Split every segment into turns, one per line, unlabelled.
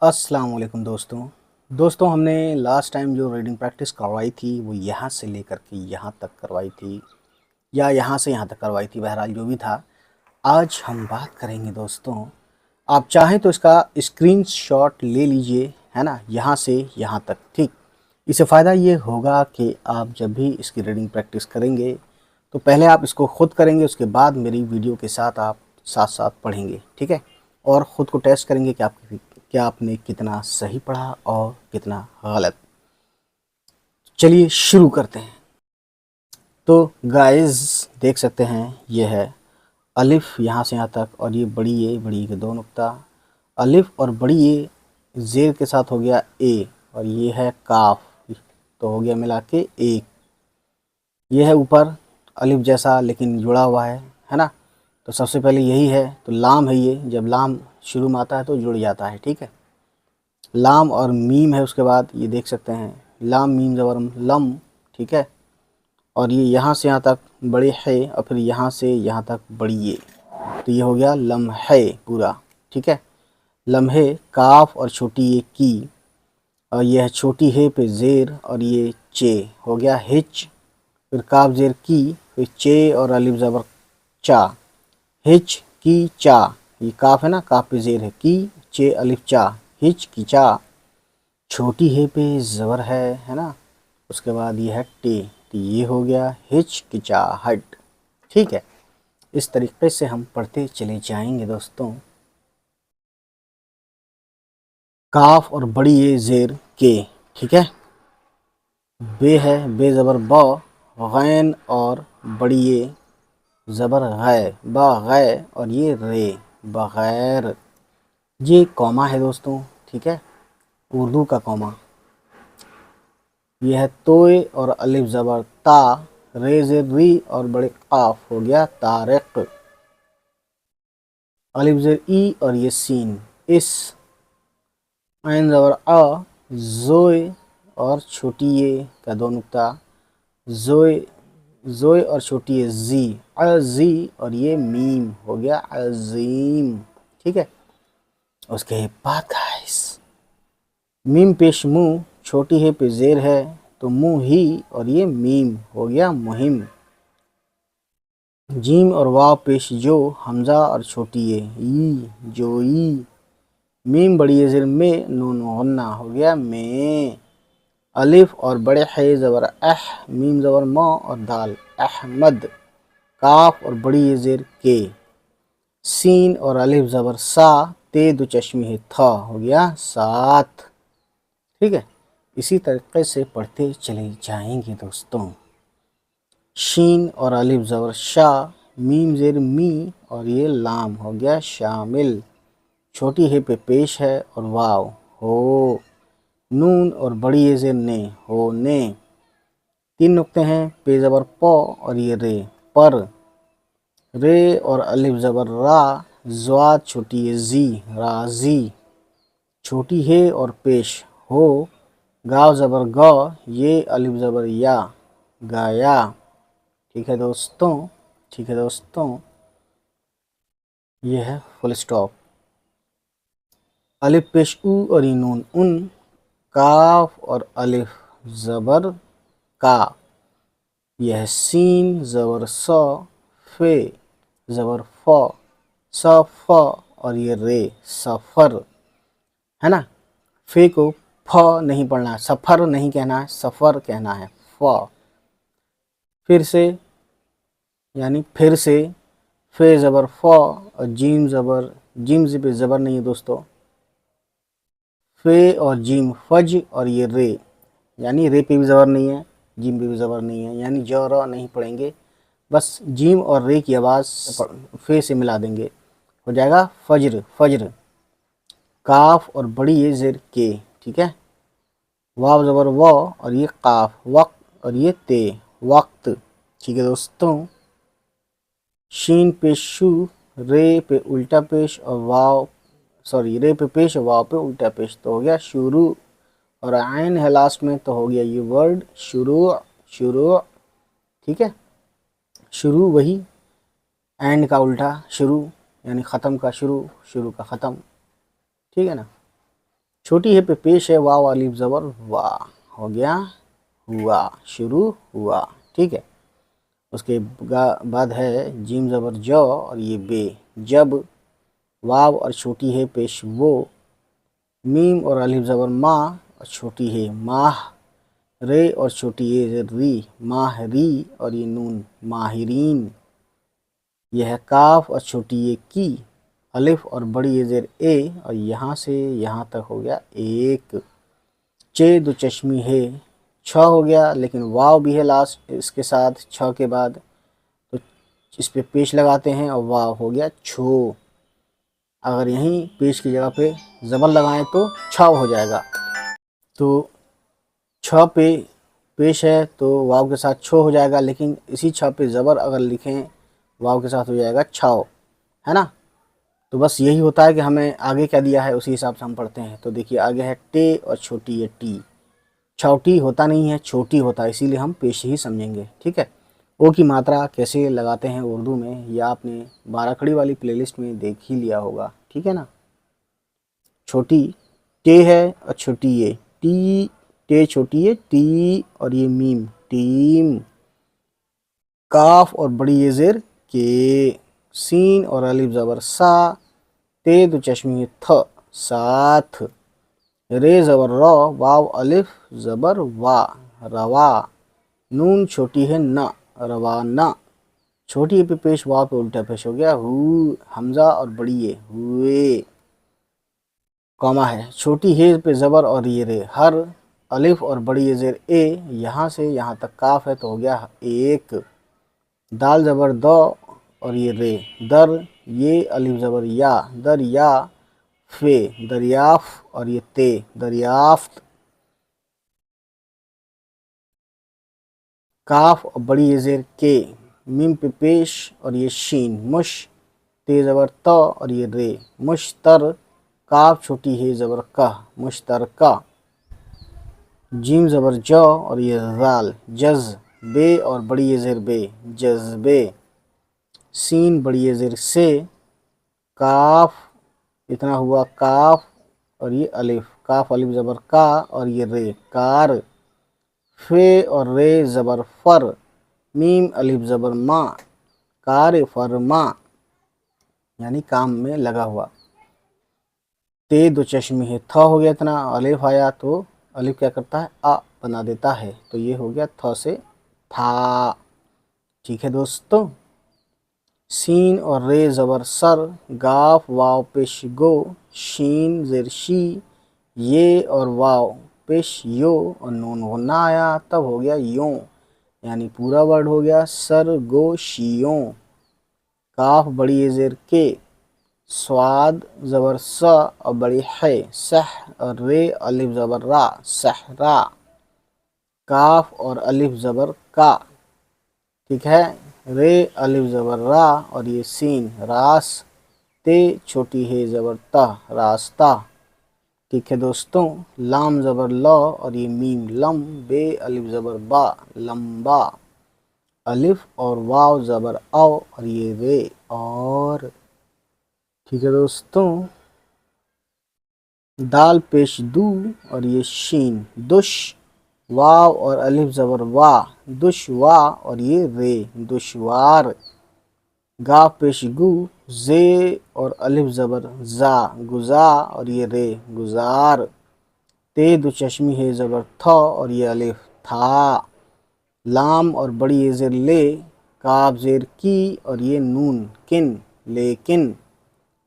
अस्सलाम वालेकुम दोस्तों हमने लास्ट टाइम जो रीडिंग प्रैक्टिस करवाई थी वो यहाँ से लेकर के यहाँ तक करवाई थी या यहाँ से यहाँ तक करवाई थी। बहरहाल जो भी था, आज हम बात करेंगे दोस्तों। आप चाहें तो इसका स्क्रीनशॉट ले लीजिए, है ना, यहाँ से यहाँ तक। ठीक, इससे फ़ायदा ये होगा कि आप जब भी इसकी रीडिंग प्रैक्टिस करेंगे तो पहले आप इसको ख़ुद करेंगे, उसके बाद मेरी वीडियो के साथ आप साथ साथ पढ़ेंगे। ठीक है, और ख़ुद को टेस्ट करेंगे कि क्या आपने कितना सही पढ़ा और कितना गलत। चलिए शुरू करते हैं। तो गाइस देख सकते हैं, ये है अलिफ यहाँ से यहाँ तक, और ये बड़ी ए के 2 नुक्ता। अलिफ और बड़ी ए ज़ेर के साथ हो गया ए, और ये है काफ, तो हो गया मिला के एक। ये है ऊपर अलिफ जैसा लेकिन जुड़ा हुआ है ना। तो सबसे पहले यही है, तो लाम है ये, जब लाम शुरू में आता है तो जुड़ जाता है। ठीक है, लाम और मीम है उसके बाद, ये देख सकते हैं लाम मीम ज़बर लम। ठीक है, और ये यहाँ से यहाँ तक बड़े है, और फिर यहाँ से यहाँ तक बड़ी ये, तो ये हो गया लम्हे पूरा। ठीक है, लम्हे काफ और छोटी ये की, और ये है छोटी है पे ज़ेर, और ये चे हो गया हिच, फिर काफ ज़ेर की, फिर चे और अलिफ ज़बर चा, हिच की चा। ये काफ है ना, काफ पे ज़ेर है, की चे अलिफ चा, हिच की चा। छोटी है पे ज़बर है ना, उसके बाद ये है टे, तो ये हो गया हिच की चा हट। ठीक है, इस तरीके से हम पढ़ते चले जाएंगे दोस्तों। काफ और बड़ी ये ज़ेर के। ठीक है, बे है, बे ज़बर ब, गैन और बड़ी ये ज़बर गै, ब गै, और ये रे बगैर। ये कॉमा है दोस्तों। ठीक है, उर्दू का कॉमा। यह है तोय और अलिफ ज़बर ता, रे ज़ेर री, और बड़े काफ हो गया तारिक। अलिफ ज़ेर ई और ये सीन इस, ऐन ज़बर अ, ज़ोय और छोटी ये का 2 नुक्ता, ज़ोय ज़ोय और छोटी ये जी, अजी, और ये मीम हो गया अजीम। ठीक है, उसके बाद गाइस मीम पेश मुँह, छोटी है पे ज़ेर है, तो मुँह ही, और ये मीम हो गया मुहिम। जीम और वाव पेश जो, हमज़ा और छोटी ये ई, जो ई। मीम बड़ी ये ज़ेर में, नून गन्ना हो गया में। अलिफ और बड़े है ज़बर अह, मीम ज़बर म, और दाल अहमद। काफ और बड़ी ये ज़ेर के, सीन और अलिफ ज़बर सा, ते दो चश्मी है था, हो गया सात। ठीक है, इसी तरीके से पढ़ते चले जाएंगे दोस्तों। शीन और अलिफ ज़बर शा, मीम ज़ेर मी, और ये लाम हो गया शामिल। छोटी है पे पेश है, और वाव हो। नून और बड़ी ये ज़ेर ने, हो ने। 3 नुक्ते हैं, पे ज़बर प, और ये रे पर। रे और अलिफ ज़बर रा, ज़्वाद छोटी ये जी, राजी। छोटी है और पेश हो, गाव ज़बर ग, ये अलिफ ज़बर या, गाया। ठीक है दोस्तों, ठीक है दोस्तों, ये है फुल स्टॉप। अलिफ पेश उ और ये नून उन, काफ और अलिफ ज़बर का, यह है सीन ज़बर स, फे ज़बर फ, स फ, और ये रे सफ़र, है ना। फे को फ नहीं पढ़ना है, सफ़र नहीं कहना है, सफ़र कहना है, फ। फिर से, यानी फिर से, फे ज़बर फ, और जीम ज़बर, जीम पे ज़बर नहीं है दोस्तों, फे और जीम फज, और ये रे, यानी रे पे भी ज़बर नहीं है, जीम पे भी ज़बर नहीं है, यानी ज र नहीं पढ़ेंगे, बस जीम और रे की आवाज़ फे से मिला देंगे, हो जाएगा फज्र फज्र। काफ और बड़ी ये ज़ेर के। ठीक है, वाव ज़बर व, और ये काफ वक्त, और ये ते वक्त। ठीक है दोस्तों, शीन पे शू, रे पे उल्टा पेश और वाव, सॉरी रे पे पेश और वाव पे उल्टा पेश, तो हो गया शुरू। और आइन है लास्ट में, तो हो गया ये वर्ड शुरू शुरू। ठीक है, शुरू वही एंड का उल्टा, शुरू यानी ख़त्म का शुरू, शुरू का ख़त्म। ठीक है ना। छोटी है पे पेश है वाव अलिफ ज़बर वाह, हो गया हुआ, शुरू हुआ। ठीक है, उसके बाद है जीम ज़बर ज और ये बे, जब, वाव और छोटी है पेश वो, मीम और अलिफ ज़बर माँ और छोटी है माह, रे और छोटी है री, माहरी और ये नून माहिरीन। यह है काफ और छोटी ये की, अलिफ और बड़ी ये ज़ेर ए, और यहाँ से यहाँ तक हो गया एक। चे दो चश्मी है, छ हो गया, लेकिन वाव भी है लास्ट इसके साथ छ के बाद, तो इस पे पेश लगाते हैं और वाव हो गया छो। अगर यहीं पेश की जगह पे ज़बर लगाएं तो छाव हो जाएगा। तो छ पे पेश है तो वाव के साथ छो हो जाएगा, लेकिन इसी छ पे ज़बर अगर लिखें वाव के साथ हो जाएगा छाव, है ना। तो बस यही होता है कि हमें आगे क्या दिया है उसी हिसाब से हम पढ़ते हैं। तो देखिए आगे है टे और छोटी है टी, छोटी होता नहीं है छोटी होता है, इसीलिए हम पेश ही समझेंगे। ठीक है, ओ की मात्रा कैसे लगाते हैं उर्दू में, या आपने 12 खड़ी वाली प्लेलिस्ट में देख ही लिया होगा। ठीक है ना। छोटी टे है और छोटी ये टी, टे छोटी है टी और ये मीम टीम, काफ और बड़ी ये ज़ेर के, सीन और अलिफ ज़बर सा, ते दो चश्मी थ साथ, रे ज़बर र, वाव अलिफ ज़बर वा रवा, नून छोटी है न रवाना, छोटी पे पेश वाव पे उल्टा पेश हो गया हु, हमजा और बड़ी ये हुए, कॉमा है, छोटी हे पे ज़बर और ये रे, हर, अलिफ और बड़ी ये ज़ेर ए, यहाँ से यहाँ तक काफ है तो हो गया एक, दाल ज़बर द और ये रे, दर, ये अलिफ ज़बर या, दर या, फे, दरियाफ और ये ते, दरियाफ्त, काफ और बड़ी ये ज़ेर के, मीम पे पेश और ये शीन, मुश, ते ज़बर त और ये रे, मुश्तर, काफ छोटी है ज़बर कह, मुश्तरका, जीम ज़बर ज और ये ज़ाल, जज़, बे और बड़ी ये ज़ेर बे, जज़्बे, सीन बड़ी ये ज़ेर से, काफ, इतना हुआ काफ और ये अलिफ, काफ अलिफ ज़बर का और ये रे, कार, फे और रे ज़बर फर, मीम अलिफ ज़बर मा, कार फरमा, यानी काम में लगा हुआ। ते दो चश्मे है, थ हो गया इतना, अलिफ आया तो अलिफ क्या करता है आ बना देता है, तो ये हो गया थ से था। ठीक है दोस्तों, सीन और रे ज़बर सर, गाफ वाव पेश गो, शीन ज़ेर शी, ये और वाव पेश यो और नून गुन्ना आया तब हो गया यों, यानी पूरा वर्ड हो गया सर गो शियों। काफ बड़ी ये ज़ेर के, स्वाद ज़बर स और बड़ी है, सह और रे अलिफ ज़बर रा, सहरा, काफ और अलिफ ज़बर का, ठीक है, रे अलिफ ज़बर रा और ये सीन रास, ते छोटी है ज़बर ता, रास्ता। ठीक है दोस्तों, लाम ज़बर ल और ये मीम लम, बे अलिफ ज़बर बा, लंबा, अलिफ और वाव ज़बर औ और ये रे और। ठीक है दोस्तों, दाल पेश दू और ये शीन, दुश, वाव और अलिफ ज़बर वा, दुशवा और ये रे, दुशवार, गा पेश गु, जे और अलिफ ज़बर जा, गुजा और ये रे, गुजार, ते दो चश्मी है ज़बर थ और ये अलिफ था, लाम और बड़ी ये ज़ेर ले, काफ ज़ेर की और ये नून किन, लेकिन,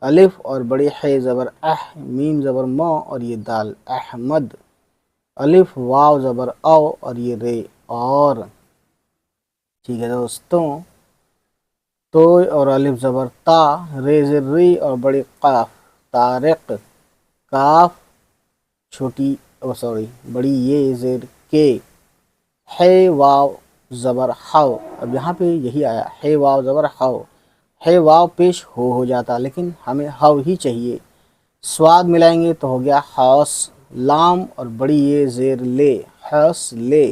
अलिफ और बड़ी है ज़बर अह, मीम ज़बर म और ये दाल, अहमद, अलिफ वाव ज़बर औ और ये रे और। ठीक है दोस्तों, तो और अलिफ ज़बर ता, रे ज़ेर री और बड़ी काफ, तारिक, काफ छोटी सॉरी बड़ी ये ज़ेर के, है वाव ज़बर हाव, अब यहाँ पे यही आया है वाव ज़बर हाव, है वाव पेश हो जाता, लेकिन हमें हव ही चाहिए, स्वाद मिलाएंगे तो हो गया हौस, लाम और बड़ी ये ज़ेर ले, हौस ले,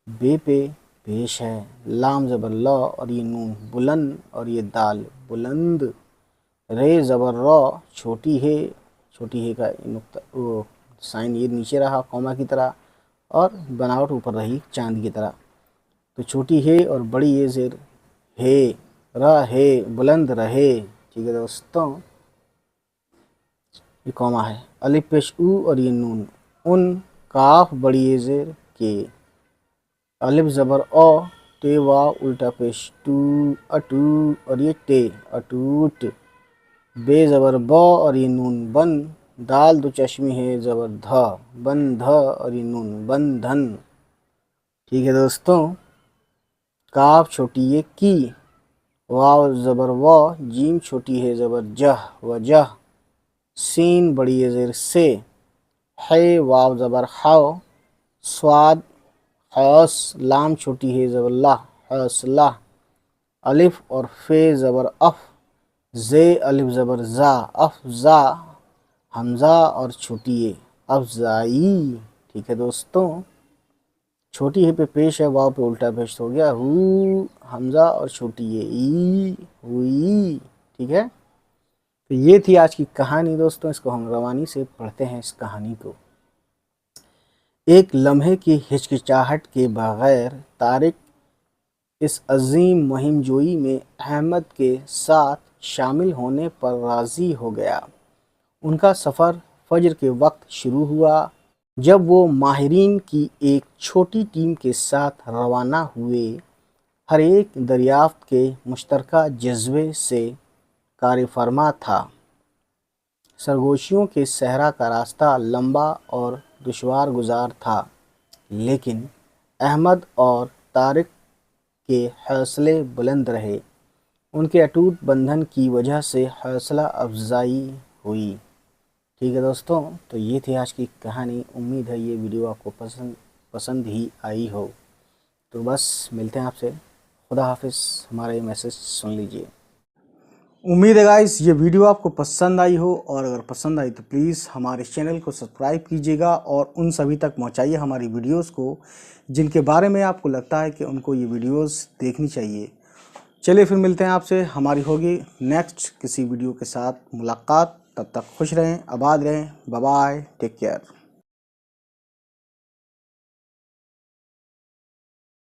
बे पे पेश है, लाम ज़बर ल और ये नून बुलंद और ये दाल बुलंद, रे ज़बर र छोटी है का नुक्ता वो साइन ये नीचे रहा कॉमा की तरह और बनावट ऊपर रही चांद की तरह। तो छोटी हे और बड़ी ये ज़ेर हे, रहे, बुलंद रहे। ठीक है दोस्तों, ये कॉमा है। अलिफ पेश ऊ और ये नून, उन, काफ बड़ी ये ज़ेर के, अलिफ ज़बर ओ, टे वाव उल्टा पेश टू, अटू और ये टे, अटूट। बे ज़बर ब और ये नून, बन, दाल दो चश्मी है ज़बर ध, बंध और ये नून, बंधन। ठीक है दोस्तों, काफ छोटी ये की, वाव ज़बर व, जीम छोटी है ज़बर जह, वजह। सीन बड़ी है ज़ेर से, है वाव ज़बर हाव, स्वाद हस, लाम छोटी है ज़बर लाह, हौसला। अलिफ और फे ज़बर अफ, जे अलिफ ज़बर जा, अफजा। हमज़ा और छोटी ये अफजाई। ठीक है दोस्तों, छोटी है पे पेश है, वाव पे उल्टा पेश हो गया, हु, हमज़ा और छोटी ये ई, हुई। ठीक है, तो ये थी आज की कहानी दोस्तों। इसको हम रवानी से पढ़ते हैं इस कहानी को। एक लम्हे की हिचकिचाहट के बगैर तारिक इस अजीम मुहिम जोई में अहमद के साथ शामिल होने पर राज़ी हो गया। उनका सफ़र फजर के वक्त शुरू हुआ जब वो माहिरीन की एक छोटी टीम के साथ रवाना हुए। हर एक दरियाफ्त के मुश्तरका जज्बे से कारफरमा था। सरगोशियों के सहरा का रास्ता लंबा और दुश्वार गुजार था, लेकिन अहमद और तारिक के हौसले बुलंद रहे। उनके अटूट बंधन की वजह से हौसला अफजाई हुई। ठीक है दोस्तों, तो ये थी आज की कहानी। उम्मीद है ये वीडियो आपको पसंद ही आई हो। तो बस मिलते हैं आपसे। खुदा हाफिज़। हमारा ये मैसेज सुन लीजिए। उम्मीद है गाइस ये वीडियो आपको पसंद आई हो, और अगर पसंद आई तो प्लीज़ हमारे चैनल को सब्सक्राइब कीजिएगा और उन सभी तक पहुंचाइए हमारी वीडियोस को जिनके बारे में आपको लगता है कि उनको ये वीडियोस देखनी चाहिए। चलिए फिर मिलते हैं आपसे, हमारी होगी नेक्स्ट किसी वीडियो के साथ मुलाकात। तब तक खुश रहें, आबाद रहें। Bye bye, take care.